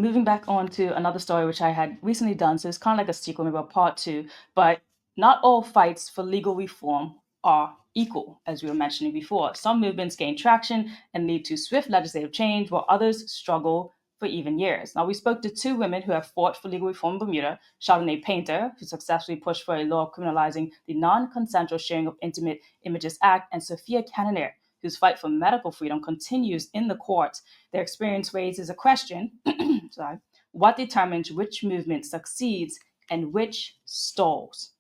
Moving back on to another story which I had recently done, so it's kind of like a sequel, maybe a part two, but not all fights for legal reform are equal, as we were mentioning before. Some movements gain traction and lead to swift legislative change, while others struggle for even years. Now, we spoke to two women who have fought for legal reform in Bermuda: Chardonne Paynter, who successfully pushed for a law criminalizing the Non-Consensual Sharing of Intimate Images Act, and Sophia Cannonier, whose fight for medical freedom continues in the courts. Their experience raises a question: sorry, what determines which movement succeeds and which stalls?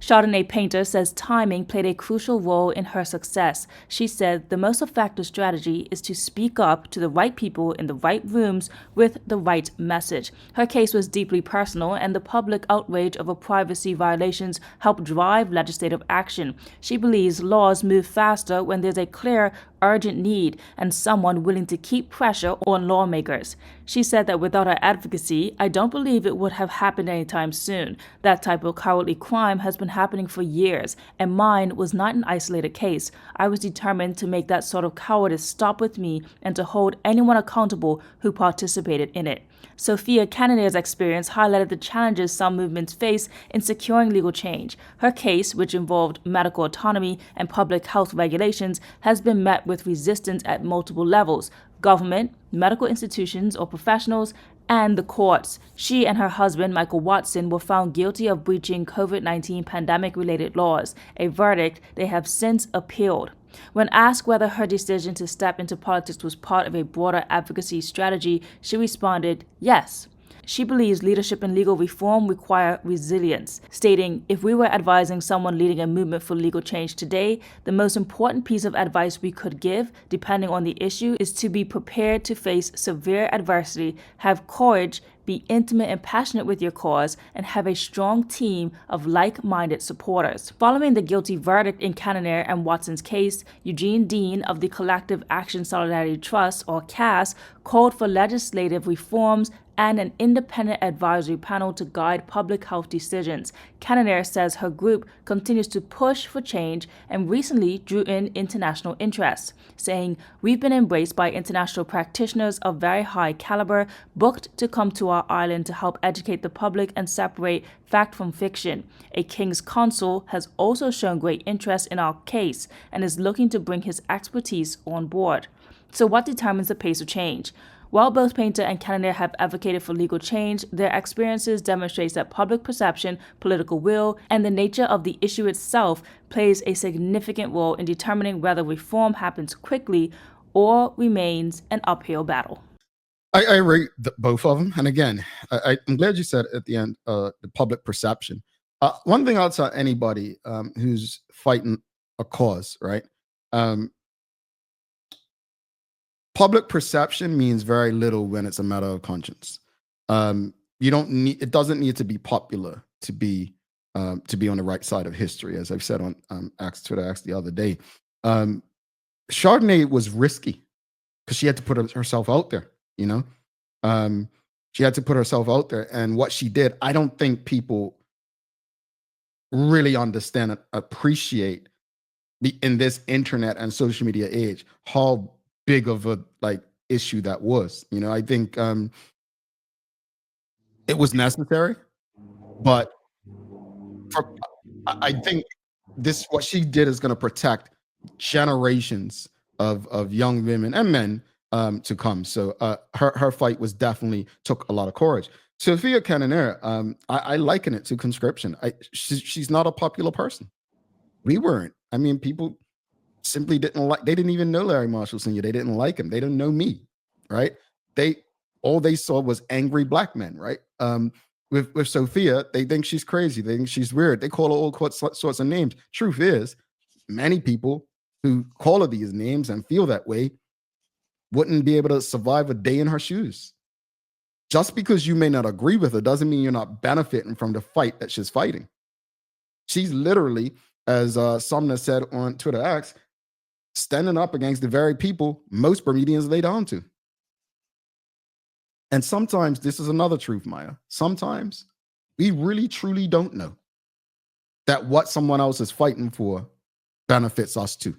Chardonnay Painter says timing played a crucial role in her success. She said the most effective strategy is to speak up to the right people in the right rooms with the right message. Her case was deeply personal, and the public outrage over privacy violations helped drive legislative action. She believes laws move faster when there's a clear, urgent need and someone willing to keep pressure on lawmakers. She said that without her advocacy, I don't believe it would have happened anytime soon. That type of cowardly crime has been happening for years, and mine was not an isolated case. I was determined to make that sort of cowardice stop with me and to hold anyone accountable who participated in it. Sophia Cannonier's experience highlighted the challenges some movements face in securing legal change. Her case, which involved medical autonomy and public health regulations, has been met with resistance at multiple levels: government, medical institutions or professionals, and the courts. She and her husband, Michael Watson, were found guilty of breaching COVID-19 pandemic-related laws, a verdict they have since appealed. When asked whether her decision to step into politics was part of a broader advocacy strategy, she responded, yes. She believes leadership and legal reform require resilience, stating, if we were advising someone leading a movement for legal change today, the most important piece of advice we could give, depending on the issue, is to be prepared to face severe adversity, have courage, be intimate and passionate with your cause, and have a strong team of like-minded supporters. Following the guilty verdict in Cannonier and Watson's case, Eugene Dean of the Collective Action Solidarity Trust, or CAS, called for legislative reforms and an independent advisory panel to guide public health decisions. Cannonier says her group continues to push for change and recently drew in international interest, saying, we've been embraced by international practitioners of very high caliber, booked to come to our island to help educate the public and separate fact from fiction. A King's Consul has also shown great interest in our case and is looking to bring his expertise on board. So what determines the pace of change? While both Painter and Cannonier have advocated for legal change, their experiences demonstrate that public perception, political will, and the nature of the issue itself plays a significant role in determining whether reform happens quickly or remains an uphill battle. I rate both of them. And again, I'm glad you said at the end, the public perception. One thing I'll tell anybody who's fighting a cause, right? Public perception means very little when it's a matter of conscience. You don't need, it doesn't need to be popular to be on the right side of history, as I've said on Twitter X the other day. Chardonnay was risky because she had to put herself out there, you know? She had to put herself out there. And what she did, I don't think people really understand and appreciate in this internet and social media age, how big of a issue that was. You know, I think it was necessary, but I think what she did is going to protect generations of young women and men to come. So her fight was definitely took a lot of courage. Sophia Cannonier, I liken it to conscription. She's not a popular person. We weren't. I mean, people simply they didn't even know Larry Marshall Sr. They didn't like him. They didn't know me, right? All they saw was angry black men, right? With Sophia, they think she's crazy. They think she's weird. They call her all sorts of names. Truth is, many people who call her these names and feel that way wouldn't be able to survive a day in her shoes. Just because you may not agree with her doesn't mean you're not benefiting from the fight that she's fighting. She's literally, as Sumner said on Twitter X, standing up against the very people most Bermudians lay down to. And sometimes this is another truth, Maya. Sometimes we really, truly don't know that what someone else is fighting for benefits us too.